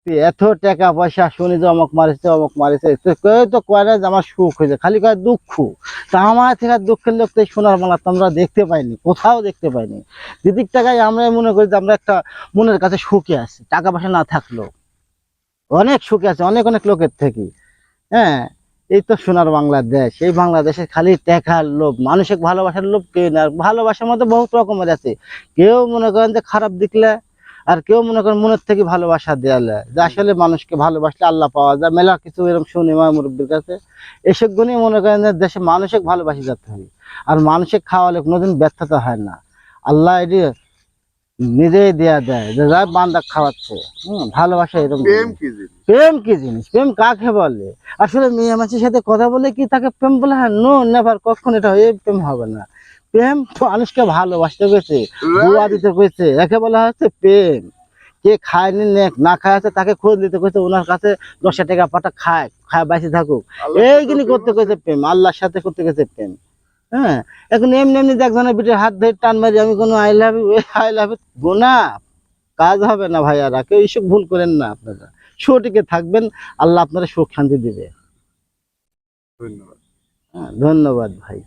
এত টাকা পয়সা শুনি যে অমুক মারিছে তো কেউ তো কয় না যে আমার সুখ হয়েছে, খালি কয় দুঃখ। তা আমার থেকে আর দুঃখের লোক তো এই সোনার বাংলা তো আমরা দেখতে পাইনি, কোথাও দেখতে পাইনি। যেদিক টাকায় আমরা মনে করি যে আমরা একটা মনের কাছে সুখে আছি, টাকা পয়সা না থাকলেও অনেক সুখে আছে অনেক অনেক লোকের থেকে। হ্যাঁ, এই তো সোনার বাংলাদেশ। এই বাংলাদেশে খালি টাকার লোভ, মানসিক ভালোবাসার লোভ কেউ না। ভালোবাসার মধ্যে বহুত রকমের আছে। কেউ মনে করেন যে খারাপ দিকলে, আর কেউ মনে করেন মনের থেকে ভালোবাসা দেয়ালে, যে আসলে মানুষকে ভালোবাসলে আল্লাহ পাওয়া যায়। মেলা কিছু এরকম শুনি মা মুরব্বীর কাছে। এসব গুণই মনে করেন যে দেশে মানসিক ভালোবাসি যেতে হবে। আর মানসিক খাওয়ালে কোনোদিন ব্যর্থতা হয় না। আল্লাহ এটি নিজেই দেয়া দেয়, যে যা বান্দা খাওয়াচ্ছে। ভালোবাসা এরকম প্রেম কি জিনিস, প্রেম কাকে বলে? আসলে মেয়ে মানুষের সাথে কথা বলে কি তাকে প্রেম বলে? হ্যাঁ, নো নেভার, কখন এটা এই প্রেম হবে না। প্রেম মানুষকে ভালোবাসতে গেছে, দোয়া দিতে গেছে, একে বলা হচ্ছে প্রেম। কে খায়নি না খায় আছে তাকে খোঁজ দিতে গেছে, ওনার কাছে 10 টাকা পাঠা খায় খায় বাঁচে থাকুক, এইগুলি করতে গেছে প্রেম। আল্লাহর সাথে করতে গেছে প্রেম। হ্যাঁ, এখন এমনি এমনি একজনের পিঠে হাত ধরে টান মারি আমি কোনো আই লাভ ইউ গোনা কাজ হবে না ভাইয়ারা। কেউ এইসব ভুল করেন না আপনারা, সঠিকে থাকবেন, আল্লাহ আপনারা সুখ শান্তি দিবে। ধন্যবাদ। ধন্যবাদ ভাই।